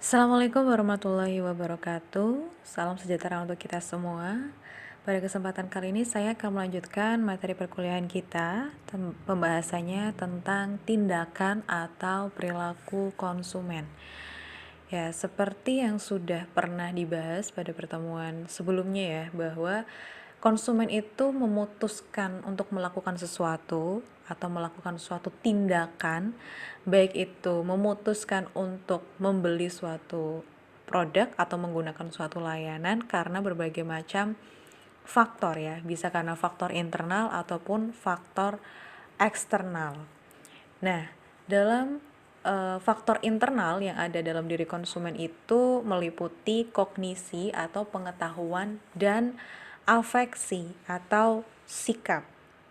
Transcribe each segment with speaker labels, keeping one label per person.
Speaker 1: Assalamualaikum warahmatullahi wabarakatuh. Salam sejahtera untuk kita semua. Pada kesempatan kali ini saya akan melanjutkan materi perkuliahan kita. Pembahasannya tentang tindakan atau perilaku konsumen. Ya, seperti yang sudah pernah dibahas pada pertemuan sebelumnya ya, bahwa konsumen itu memutuskan untuk melakukan sesuatu atau melakukan suatu tindakan, baik itu memutuskan untuk membeli suatu produk atau menggunakan suatu layanan karena berbagai macam faktor ya, bisa karena faktor internal ataupun faktor eksternal. Nah, dalam faktor internal yang ada dalam diri konsumen itu meliputi kognisi atau pengetahuan dan afeksi atau sikap.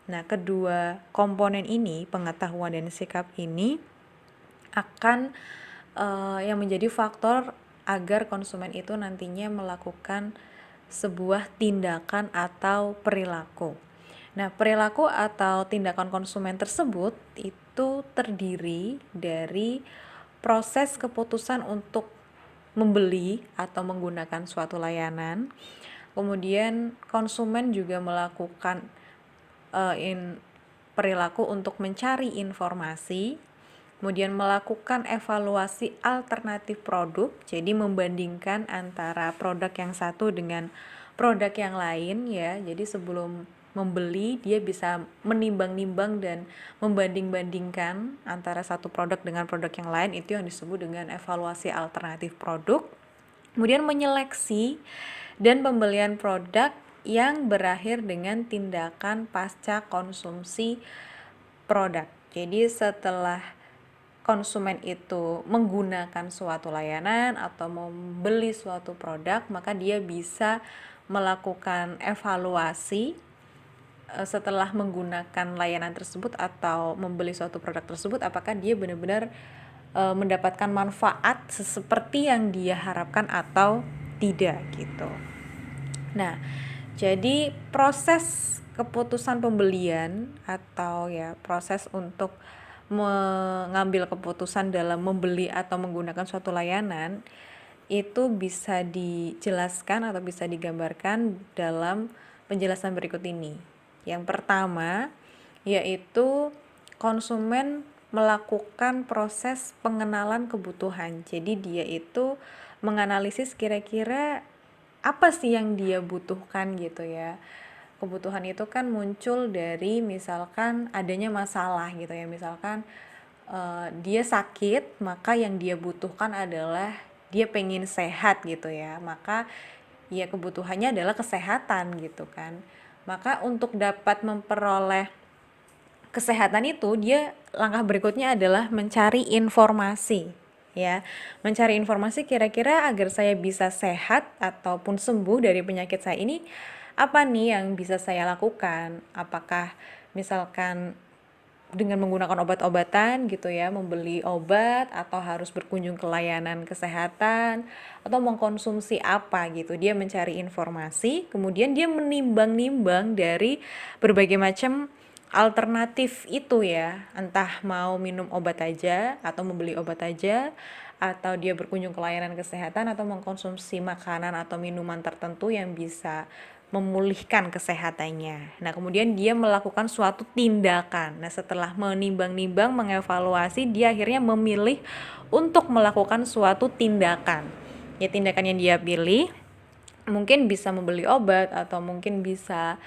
Speaker 1: Nah, kedua komponen ini, pengetahuan dan sikap ini akan yang menjadi faktor agar konsumen itu nantinya melakukan sebuah tindakan atau perilaku. Nah, perilaku atau tindakan konsumen tersebut itu terdiri dari proses keputusan untuk membeli atau menggunakan suatu layanan. Kemudian konsumen juga melakukan perilaku untuk mencari informasi, kemudian melakukan evaluasi alternatif produk, jadi membandingkan antara produk yang satu dengan produk yang lain ya. Jadi sebelum membeli dia bisa menimbang-nimbang dan membanding-bandingkan antara satu produk dengan produk yang lain, itu yang disebut dengan evaluasi alternatif produk. Kemudian menyeleksi dan pembelian produk yang berakhir dengan tindakan pasca konsumsi produk. Jadi setelah konsumen itu menggunakan suatu layanan atau membeli suatu produk, maka dia bisa melakukan evaluasi setelah menggunakan layanan tersebut atau membeli suatu produk tersebut, apakah dia benar-benar mendapatkan manfaat seperti yang dia harapkan atau tidak gitu. Nah, jadi proses keputusan pembelian atau ya proses untuk mengambil keputusan dalam membeli atau menggunakan suatu layanan itu bisa dijelaskan atau bisa digambarkan dalam penjelasan berikut ini. Yang pertama yaitu konsumen melakukan proses pengenalan kebutuhan. Jadi dia itu menganalisis kira-kira apa sih yang dia butuhkan gitu ya. Kebutuhan itu kan muncul dari misalkan adanya masalah gitu ya. Misalkan dia sakit, maka yang dia butuhkan adalah dia pengen sehat gitu ya. Maka ya kebutuhannya adalah kesehatan gitu kan. Maka untuk dapat memperoleh kesehatan itu, dia langkah berikutnya adalah mencari informasi ya. Mencari informasi kira-kira agar saya bisa sehat ataupun sembuh dari penyakit saya ini, apa nih yang bisa saya lakukan? Apakah misalkan dengan menggunakan obat-obatan gitu ya, membeli obat atau harus berkunjung ke layanan kesehatan atau mengkonsumsi apa gitu. Dia mencari informasi, kemudian dia menimbang-nimbang dari berbagai macam alternatif itu ya, entah mau minum obat aja atau membeli obat aja, atau dia berkunjung ke layanan kesehatan atau mengkonsumsi makanan atau minuman tertentu yang bisa memulihkan kesehatannya. Nah, kemudian dia melakukan suatu tindakan. Nah, setelah menimbang-nimbang, mengevaluasi, dia akhirnya memilih untuk melakukan suatu tindakan. Ya, tindakan yang dia pilih mungkin bisa membeli obat atau mungkin bisa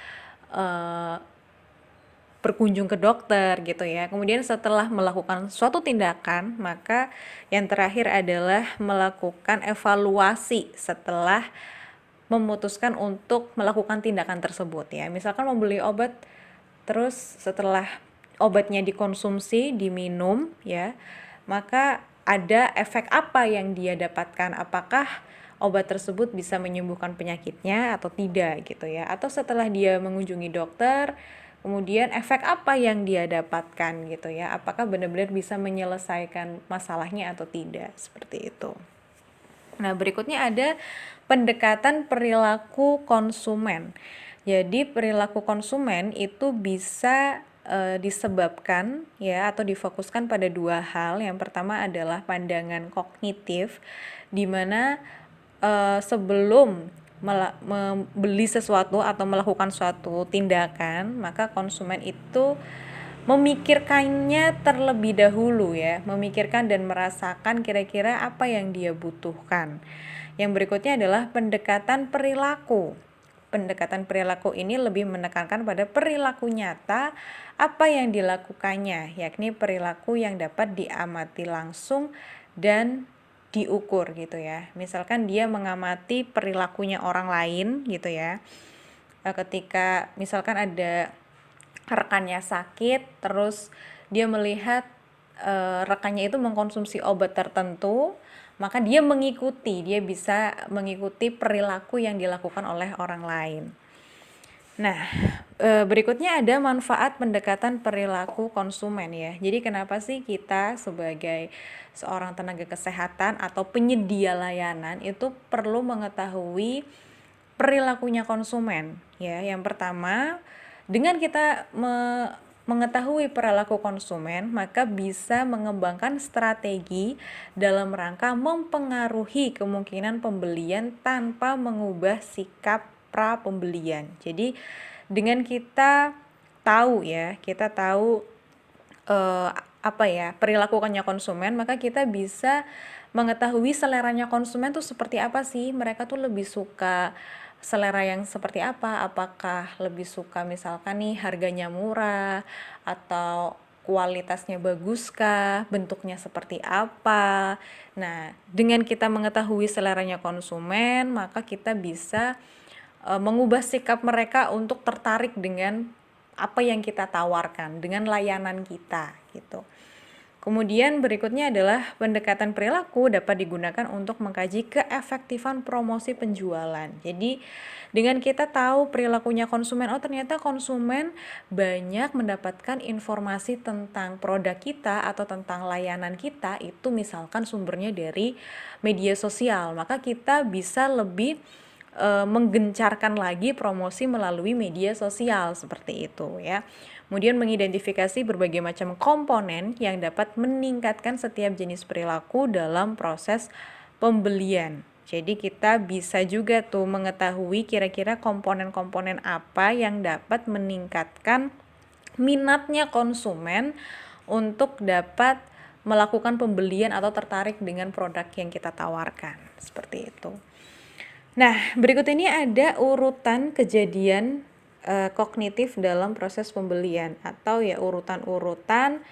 Speaker 1: berkunjung ke dokter gitu ya. Kemudian setelah melakukan suatu tindakan, maka yang terakhir adalah melakukan evaluasi setelah memutuskan untuk melakukan tindakan tersebut ya. Misalkan membeli obat, terus setelah obatnya dikonsumsi, diminum ya, maka ada efek apa yang dia dapatkan? Apakah obat tersebut bisa menyembuhkan penyakitnya atau tidak gitu ya. Atau setelah dia mengunjungi dokter, kemudian efek apa yang dia dapatkan gitu ya. Apakah benar-benar bisa menyelesaikan masalahnya atau tidak, seperti itu. Nah, berikutnya ada pendekatan perilaku konsumen. Jadi perilaku konsumen itu bisa disebabkan ya atau difokuskan pada dua hal. Yang pertama adalah pandangan kognitif, di mana sebelum membeli sesuatu atau melakukan suatu tindakan, maka konsumen itu memikirkannya terlebih dahulu ya, memikirkan dan merasakan kira-kira apa yang dia butuhkan. Yang berikutnya adalah pendekatan perilaku. Pendekatan perilaku ini lebih menekankan pada perilaku nyata apa yang dilakukannya, yakni perilaku yang dapat diamati langsung dan diukur gitu ya. Misalkan dia mengamati perilakunya orang lain gitu ya. Ketika misalkan ada rekannya sakit, terus dia melihat rekannya itu mengkonsumsi obat tertentu, maka dia bisa mengikuti perilaku yang dilakukan oleh orang lain. Nah, berikutnya ada manfaat pendekatan perilaku konsumen ya. Jadi kenapa sih kita sebagai seorang tenaga kesehatan atau penyedia layanan itu perlu mengetahui perilakunya konsumen ya. Yang pertama, dengan kita mengetahui perilaku konsumen, maka bisa mengembangkan strategi dalam rangka mempengaruhi kemungkinan pembelian tanpa mengubah sikap pra pembelian. Jadi dengan kita tahu perilakunya konsumen, maka kita bisa mengetahui seleranya konsumen tuh seperti apa sih. Mereka tuh lebih suka selera yang seperti apa, apakah lebih suka misalkan nih harganya murah atau kualitasnya baguskah, bentuknya seperti apa. Nah, dengan kita mengetahui seleranya konsumen, maka kita bisa mengubah sikap mereka untuk tertarik dengan apa yang kita tawarkan, dengan layanan kita gitu. Kemudian berikutnya adalah pendekatan perilaku dapat digunakan untuk mengkaji keefektifan promosi penjualan. Jadi dengan kita tahu perilakunya konsumen, oh ternyata konsumen banyak mendapatkan informasi tentang produk kita atau tentang layanan kita itu misalkan sumbernya dari media sosial, maka kita bisa lebih menggencarkan lagi promosi melalui media sosial seperti itu ya. Kemudian mengidentifikasi berbagai macam komponen yang dapat meningkatkan setiap jenis perilaku dalam proses pembelian. Jadi kita bisa juga tuh mengetahui kira-kira komponen-komponen apa yang dapat meningkatkan minatnya konsumen untuk dapat melakukan pembelian atau tertarik dengan produk yang kita tawarkan. Seperti itu. Nah, berikut ini ada urutan kejadian kognitif dalam proses pembelian atau ya urutan-urutan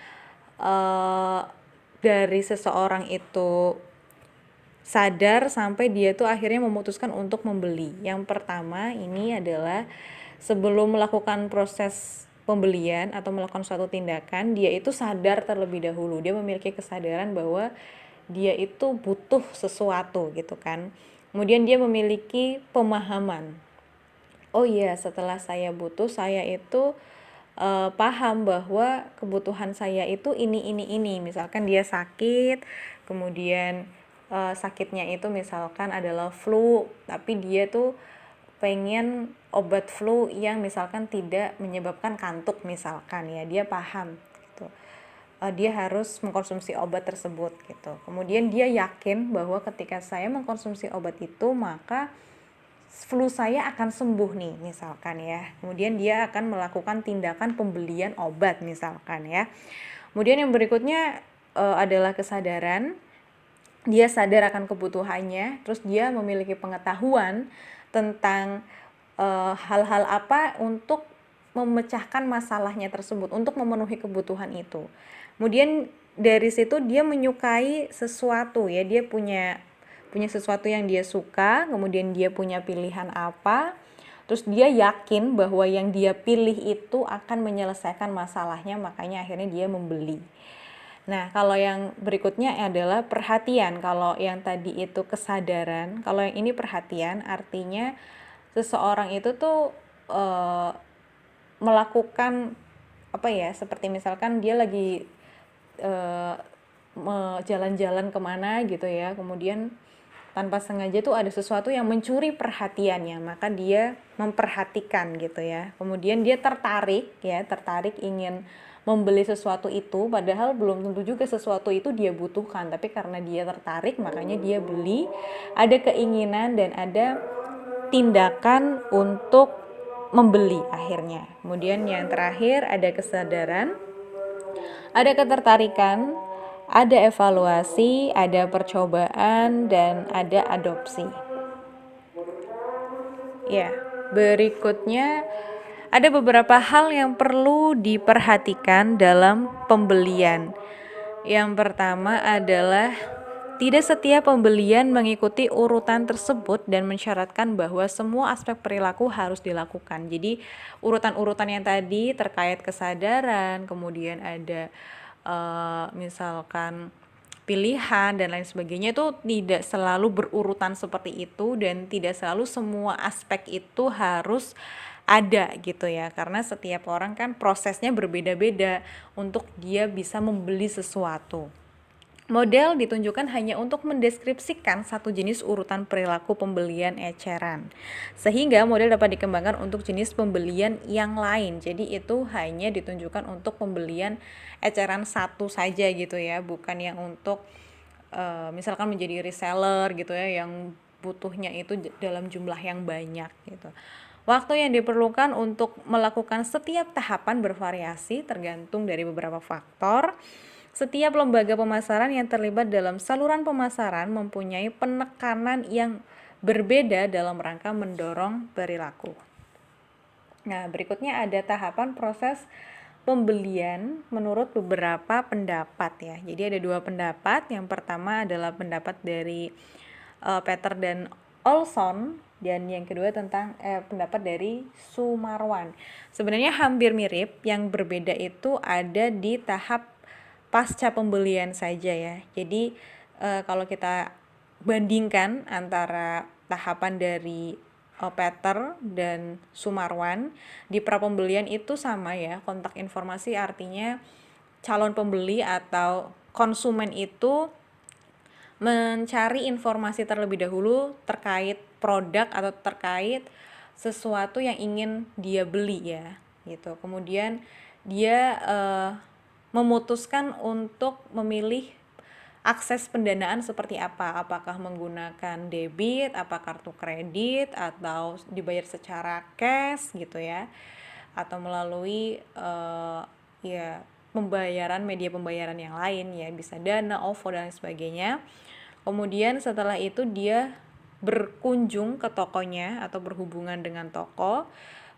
Speaker 1: dari seseorang itu sadar sampai dia tuh akhirnya memutuskan untuk membeli. Yang pertama ini adalah sebelum melakukan proses pembelian atau melakukan suatu tindakan, dia itu sadar terlebih dahulu. Dia memiliki kesadaran bahwa dia itu butuh sesuatu gitu kan. Kemudian dia memiliki pemahaman. Oh iya, setelah saya butuh, saya itu paham bahwa kebutuhan saya itu ini. Misalkan dia sakit, kemudian sakitnya itu misalkan adalah flu, tapi dia tuh pengen obat flu yang misalkan tidak menyebabkan kantuk misalkan ya, dia paham gitu. Dia harus mengkonsumsi obat tersebut gitu. Kemudian dia yakin bahwa ketika saya mengkonsumsi obat itu maka flu saya akan sembuh nih misalkan ya. Kemudian dia akan melakukan tindakan pembelian obat misalkan ya. Kemudian yang berikutnya adalah kesadaran. Dia sadar akan kebutuhannya, terus dia memiliki pengetahuan tentang hal-hal apa untuk memecahkan masalahnya tersebut, untuk memenuhi kebutuhan itu. Kemudian dari situ dia menyukai sesuatu ya, dia punya sesuatu yang dia suka, kemudian dia punya pilihan apa, terus dia yakin bahwa yang dia pilih itu akan menyelesaikan masalahnya, makanya akhirnya dia membeli. Nah, kalau yang berikutnya adalah perhatian. Kalau yang tadi itu kesadaran, kalau yang ini perhatian, artinya seseorang itu tuh melakukan apa ya, seperti misalkan dia lagi jalan-jalan kemana gitu ya, kemudian tanpa sengaja tuh ada sesuatu yang mencuri perhatiannya, maka dia memperhatikan gitu ya. Kemudian dia tertarik ingin membeli sesuatu itu, padahal belum tentu juga sesuatu itu dia butuhkan, tapi karena dia tertarik makanya dia beli, ada keinginan dan ada tindakan untuk membeli akhirnya. Kemudian yang terakhir ada kesadaran, ada ketertarikan, ada evaluasi, ada percobaan, dan ada adopsi. Ya, berikutnya ada beberapa hal yang perlu diperhatikan dalam pembelian. Yang pertama adalah tidak setiap pembelian mengikuti urutan tersebut dan mensyaratkan bahwa semua aspek perilaku harus dilakukan. Jadi urutan-urutan yang tadi terkait kesadaran, kemudian ada misalkan pilihan dan lain sebagainya, itu tidak selalu berurutan seperti itu dan tidak selalu semua aspek itu harus ada gitu ya, karena setiap orang kan prosesnya berbeda-beda untuk dia bisa membeli sesuatu. Model ditunjukkan hanya untuk mendeskripsikan satu jenis urutan perilaku pembelian eceran, sehingga model dapat dikembangkan untuk jenis pembelian yang lain. Jadi itu hanya ditunjukkan untuk pembelian eceran satu saja gitu ya, bukan yang untuk misalkan menjadi reseller gitu ya, yang butuhnya itu dalam jumlah yang banyak gitu. Waktu yang diperlukan untuk melakukan setiap tahapan bervariasi tergantung dari beberapa faktor. Setiap lembaga pemasaran yang terlibat dalam saluran pemasaran mempunyai penekanan yang berbeda dalam rangka mendorong perilaku. Nah, berikutnya ada tahapan proses pembelian menurut beberapa pendapat ya. Jadi ada dua pendapat. Yang pertama adalah pendapat dari Peter dan Olson, dan yang kedua tentang pendapat dari Sumarwan. Sebenarnya hampir mirip, yang berbeda itu ada di tahap pasca pembelian saja ya. Jadi kalau kita bandingkan antara tahapan dari Peter dan Sumarwan, di pra pembelian itu sama ya. Kontak informasi artinya calon pembeli atau konsumen itu mencari informasi terlebih dahulu terkait produk atau terkait sesuatu yang ingin dia beli ya gitu. Kemudian dia memutuskan untuk memilih akses pendanaan seperti apa, apakah menggunakan debit, apa kartu kredit, atau dibayar secara cash gitu ya, atau melalui ya pembayaran, media pembayaran yang lain ya, bisa Dana, OVO dan sebagainya. Kemudian setelah itu dia berkunjung ke tokonya atau berhubungan dengan toko.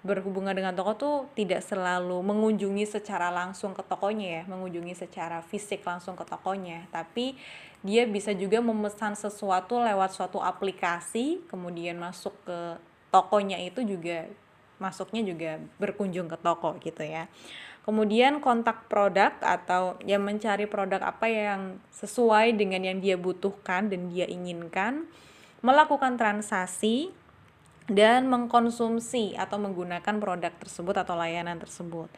Speaker 1: Berhubungan dengan toko tuh tidak selalu mengunjungi secara langsung ke tokonya ya, mengunjungi secara fisik langsung ke tokonya, tapi dia bisa juga memesan sesuatu lewat suatu aplikasi, kemudian masuk ke tokonya, itu juga masuknya juga berkunjung ke toko gitu ya. Kemudian kontak produk atau yang mencari produk apa yang sesuai dengan yang dia butuhkan dan dia inginkan, melakukan transaksi dan mengkonsumsi atau menggunakan produk tersebut atau layanan tersebut.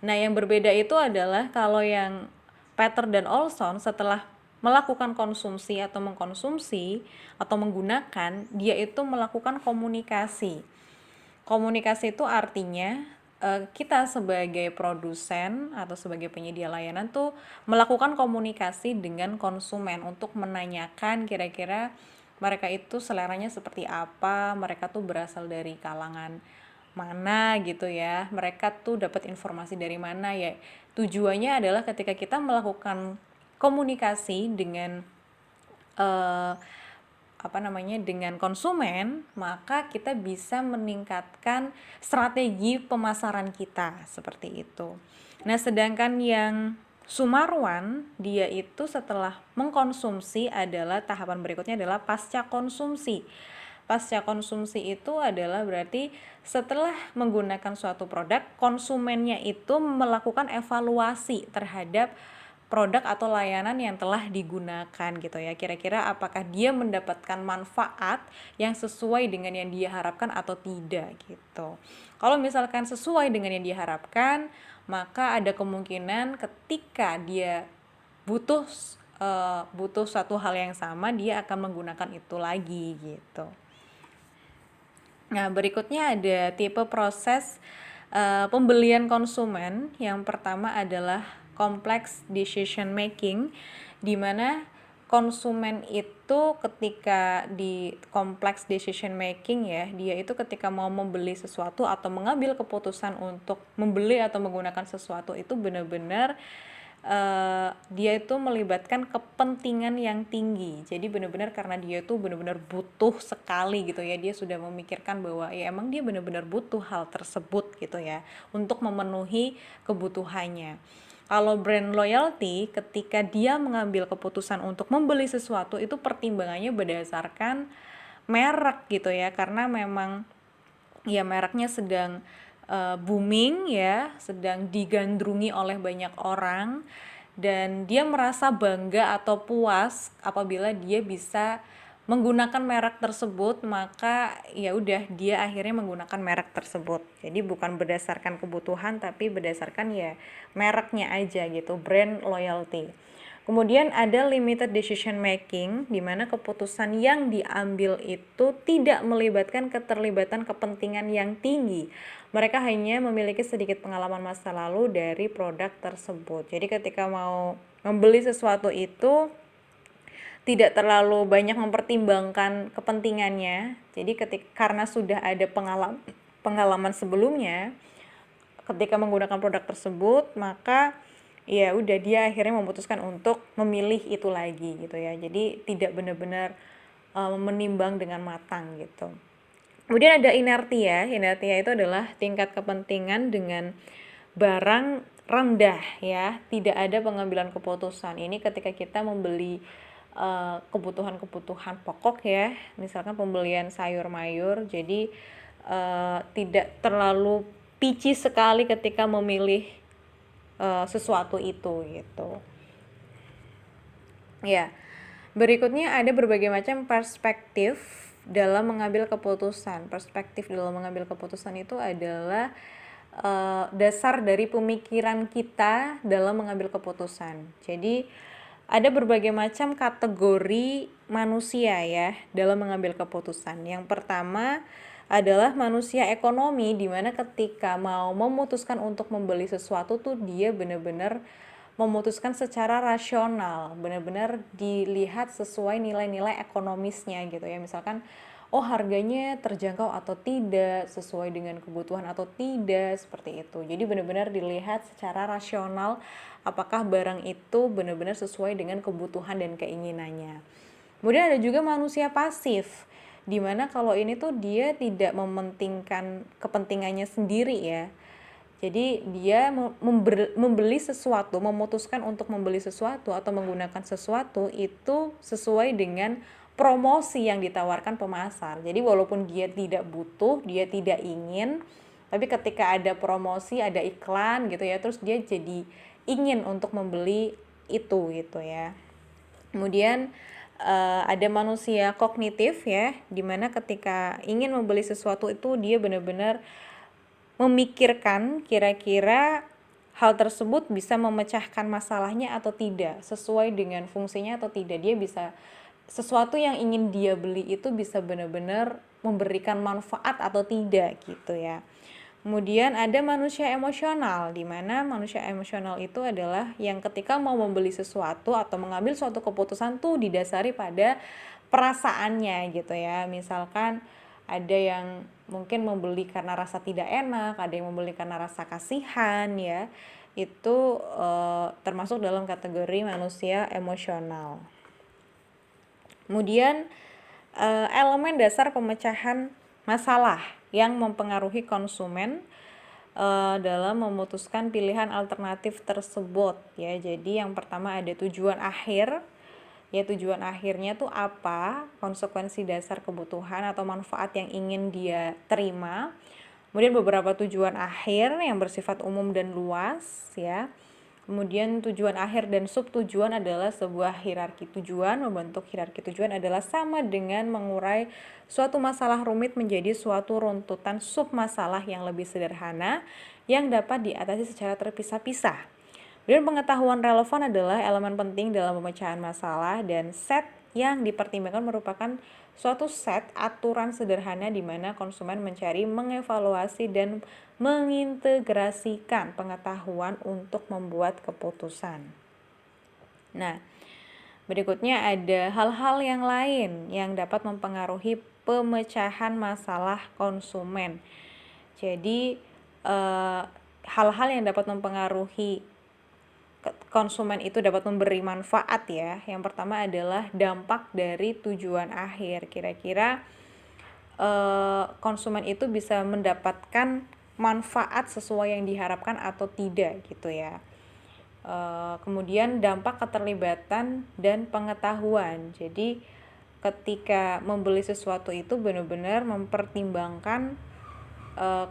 Speaker 1: Nah, yang berbeda itu adalah kalau yang Peter dan Olson setelah melakukan konsumsi atau mengkonsumsi atau menggunakan, dia itu melakukan komunikasi. Komunikasi itu artinya kita sebagai produsen atau sebagai penyedia layanan tuh melakukan komunikasi dengan konsumen untuk menanyakan kira-kira mereka itu seleranya seperti apa, mereka tuh berasal dari kalangan mana gitu ya, mereka tuh dapat informasi dari mana ya. Tujuannya adalah ketika kita melakukan komunikasi dengan dengan konsumen, maka kita bisa meningkatkan strategi pemasaran kita seperti itu. Nah, sedangkan yang Sumarwan, dia itu setelah mengkonsumsi adalah tahapan berikutnya adalah pasca konsumsi. Pasca konsumsi itu adalah berarti setelah menggunakan suatu produk, konsumennya itu melakukan evaluasi terhadap produk atau layanan yang telah digunakan gitu ya. Kira-kira apakah dia mendapatkan manfaat yang sesuai dengan yang dia harapkan atau tidak gitu. Kalau misalkan sesuai dengan yang diharapkan, maka ada kemungkinan ketika dia butuh butuh suatu hal yang sama, dia akan menggunakan itu lagi gitu. Nah, berikutnya ada tipe proses pembelian konsumen. Yang pertama adalah complex decision making, di mana konsumen itu ketika di complex decision making ya, dia itu ketika mau membeli sesuatu atau mengambil keputusan untuk membeli atau menggunakan sesuatu itu benar-benar dia itu melibatkan kepentingan yang tinggi. Jadi benar-benar karena dia itu benar-benar butuh sekali gitu ya, dia sudah memikirkan bahwa ya emang dia benar-benar butuh hal tersebut gitu ya untuk memenuhi kebutuhannya. Kalau brand loyalty, ketika dia mengambil keputusan untuk membeli sesuatu itu pertimbangannya berdasarkan merek gitu ya, karena memang ya mereknya sedang booming ya, sedang digandrungi oleh banyak orang, dan dia merasa bangga atau puas apabila dia bisa menggunakan merek tersebut, maka ya udah dia akhirnya menggunakan merek tersebut. Jadi bukan berdasarkan kebutuhan tapi berdasarkan ya mereknya aja gitu, brand loyalty. Kemudian ada limited decision making, di mana keputusan yang diambil itu tidak melibatkan keterlibatan kepentingan yang tinggi. Mereka hanya memiliki sedikit pengalaman masa lalu dari produk tersebut. Jadi ketika mau membeli sesuatu itu tidak terlalu banyak mempertimbangkan kepentingannya. Jadi karena sudah ada pengalaman sebelumnya, ketika menggunakan produk tersebut, maka ya udah dia akhirnya memutuskan untuk memilih itu lagi gitu ya. Jadi tidak benar-benar menimbang dengan matang gitu. Kemudian ada inertia. Inertia itu adalah tingkat kepentingan dengan barang rendah ya, tidak ada pengambilan keputusan. Ini ketika kita membeli kebutuhan-kebutuhan pokok ya, misalkan pembelian sayur mayur, jadi tidak terlalu picky sekali ketika memilih sesuatu itu gitu. Ya, berikutnya ada berbagai macam perspektif dalam mengambil keputusan. Perspektif dalam mengambil keputusan itu adalah dasar dari pemikiran kita dalam mengambil keputusan. Jadi ada berbagai macam kategori manusia ya dalam mengambil keputusan. Yang pertama adalah manusia ekonomi, di mana ketika mau memutuskan untuk membeli sesuatu tuh dia benar-benar memutuskan secara rasional, benar-benar dilihat sesuai nilai-nilai ekonomisnya gitu ya. Misalkan oh harganya terjangkau atau tidak, sesuai dengan kebutuhan atau tidak, seperti itu. Jadi benar-benar dilihat secara rasional apakah barang itu benar-benar sesuai dengan kebutuhan dan keinginannya. Kemudian ada juga manusia pasif, dimana kalau ini tuh dia tidak mementingkan kepentingannya sendiri ya. Jadi dia membeli sesuatu, memutuskan untuk membeli sesuatu atau menggunakan sesuatu itu sesuai dengan promosi yang ditawarkan pemasar. Jadi walaupun dia tidak butuh, dia tidak ingin, tapi ketika ada promosi, ada iklan gitu ya, terus dia jadi ingin untuk membeli itu gitu ya. Kemudian ada manusia kognitif ya, dimana ketika ingin membeli sesuatu itu dia benar-benar memikirkan kira-kira hal tersebut bisa memecahkan masalahnya atau tidak, sesuai dengan fungsinya atau tidak. Dia bisa, sesuatu yang ingin dia beli itu bisa benar-benar memberikan manfaat atau tidak gitu ya. Kemudian ada manusia emosional, di mana manusia emosional itu adalah yang ketika mau membeli sesuatu atau mengambil suatu keputusan tuh didasari pada perasaannya gitu ya. Misalkan ada yang mungkin membeli karena rasa tidak enak, ada yang membeli karena rasa kasihan ya. Itu termasuk dalam kategori manusia emosional. Kemudian elemen dasar pemecahan masalah yang mempengaruhi konsumen dalam memutuskan pilihan alternatif tersebut ya. Jadi yang pertama ada tujuan akhir. Ya, tujuan akhirnya tuh apa, konsekuensi dasar kebutuhan atau manfaat yang ingin dia terima. Kemudian beberapa tujuan akhir yang bersifat umum dan luas ya. Kemudian tujuan akhir dan subtujuan adalah sebuah hierarki tujuan. Membentuk hierarki tujuan adalah sama dengan mengurai suatu masalah rumit menjadi suatu runtutan sub masalah yang lebih sederhana yang dapat diatasi secara terpisah-pisah. Dan pengetahuan relevan adalah elemen penting dalam pemecahan masalah, dan set yang dipertimbangkan merupakan suatu set aturan sederhana di mana konsumen mencari, mengevaluasi, dan mengintegrasikan pengetahuan untuk membuat keputusan. Nah, berikutnya ada hal-hal yang lain yang dapat mempengaruhi pemecahan masalah konsumen. Jadi, hal-hal yang dapat mempengaruhi konsumen itu dapat memberi manfaat ya. Yang pertama adalah dampak dari tujuan akhir. Kira-kira konsumen itu bisa mendapatkan manfaat sesuai yang diharapkan atau tidak gitu ya. Kemudian dampak keterlibatan dan pengetahuan. Jadi ketika membeli sesuatu itu benar-benar mempertimbangkan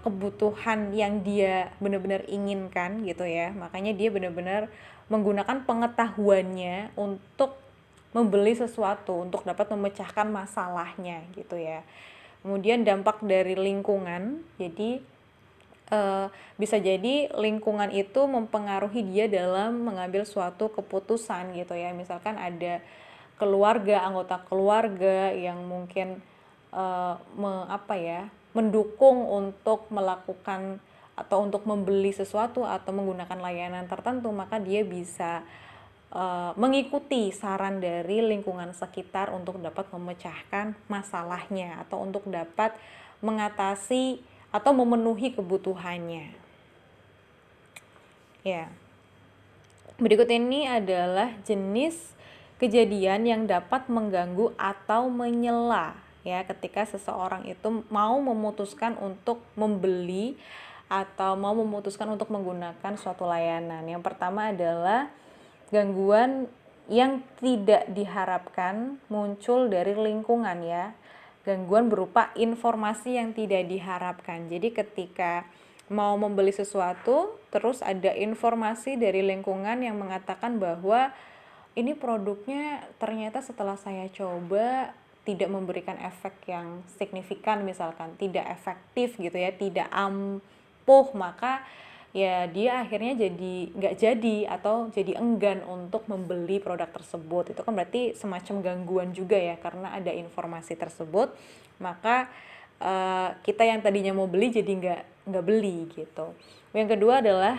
Speaker 1: kebutuhan yang dia benar-benar inginkan gitu ya. Makanya dia benar-benar menggunakan pengetahuannya untuk membeli sesuatu, untuk dapat memecahkan masalahnya gitu ya. Kemudian dampak dari lingkungan. Jadi bisa jadi lingkungan itu mempengaruhi dia dalam mengambil suatu keputusan gitu ya. Misalkan ada anggota keluarga yang mungkin mendukung untuk melakukan atau untuk membeli sesuatu atau menggunakan layanan tertentu, maka dia bisa mengikuti saran dari lingkungan sekitar untuk dapat memecahkan masalahnya atau untuk dapat mengatasi atau memenuhi kebutuhannya. Ya. Berikut ini adalah jenis kejadian yang dapat mengganggu atau menyela ya ketika seseorang itu mau memutuskan untuk membeli atau mau memutuskan untuk menggunakan suatu layanan. Yang pertama adalah gangguan yang tidak diharapkan muncul dari lingkungan ya. Gangguan berupa informasi yang tidak diharapkan. Jadi ketika mau membeli sesuatu, terus ada informasi dari lingkungan yang mengatakan bahwa ini produknya ternyata setelah saya coba tidak memberikan efek yang signifikan, misalkan tidak efektif gitu ya, tidak ampuh, maka ya dia akhirnya jadi nggak jadi atau jadi enggan untuk membeli produk tersebut. Itu kan berarti semacam gangguan juga ya, karena ada informasi tersebut, maka kita yang tadinya mau beli jadi nggak beli gitu. Yang kedua adalah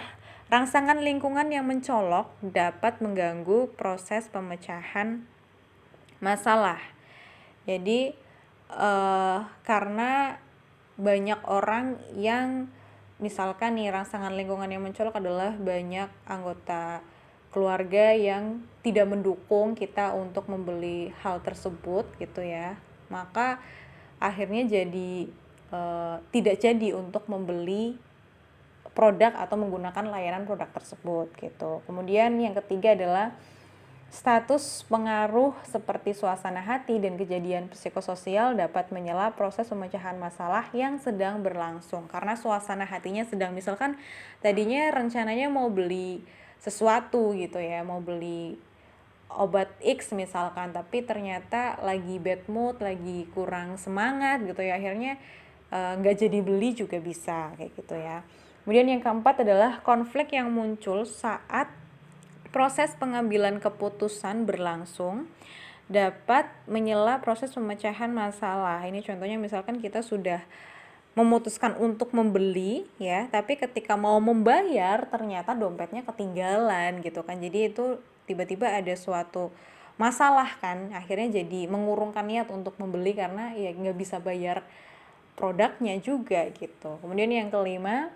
Speaker 1: rangsangan lingkungan yang mencolok dapat mengganggu proses pemecahan masalah. Jadi karena banyak orang yang misalkan nih, rangsangan lingkungan yang mencolok adalah banyak anggota keluarga yang tidak mendukung kita untuk membeli hal tersebut gitu ya, maka akhirnya jadi tidak jadi untuk membeli produk atau menggunakan layanan produk tersebut gitu. Kemudian yang ketiga adalah status pengaruh seperti suasana hati dan kejadian psikososial dapat menyela proses pemecahan masalah yang sedang berlangsung. Karena suasana hatinya sedang, misalkan tadinya rencananya mau beli sesuatu gitu ya, mau beli obat X misalkan, tapi ternyata lagi bad mood, lagi kurang semangat gitu ya, akhirnya nggak jadi beli juga bisa kayak gitu ya. Kemudian yang keempat adalah konflik yang muncul saat proses pengambilan keputusan berlangsung dapat menyela proses pemecahan masalah. Ini contohnya misalkan kita sudah memutuskan untuk membeli ya, tapi ketika mau membayar ternyata dompetnya ketinggalan gitu kan. Jadi itu tiba-tiba ada suatu masalah kan, akhirnya jadi mengurungkan niat untuk membeli karena ya nggak bisa bayar produknya juga gitu. Kemudian yang kelima,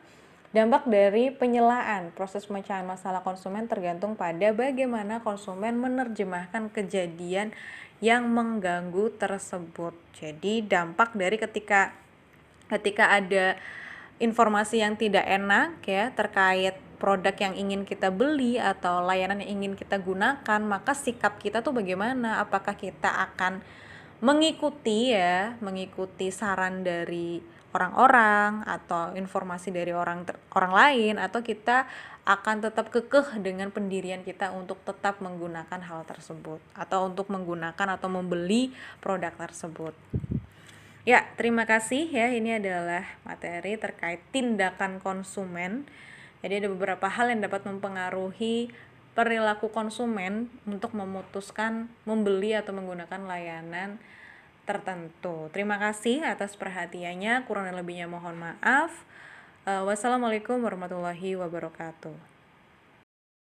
Speaker 1: dampak dari penyelaan proses pemecahan masalah konsumen tergantung pada bagaimana konsumen menerjemahkan kejadian yang mengganggu tersebut. Jadi dampak dari ketika ada informasi yang tidak enak ya terkait produk yang ingin kita beli atau layanan yang ingin kita gunakan, maka sikap kita tuh bagaimana? Apakah kita akan mengikuti saran dari orang-orang atau informasi dari orang lain, atau kita akan tetap kekeh dengan pendirian kita untuk tetap menggunakan hal tersebut atau untuk menggunakan atau membeli produk tersebut. Ya, terima kasih ya. Ini adalah materi terkait tindakan konsumen Jadi ada beberapa hal yang dapat mempengaruhi perilaku konsumen untuk memutuskan membeli atau menggunakan layanan tertentu. Terima kasih atas perhatiannya, kurang dan lebihnya mohon maaf. Wassalamualaikum warahmatullahi wabarakatuh.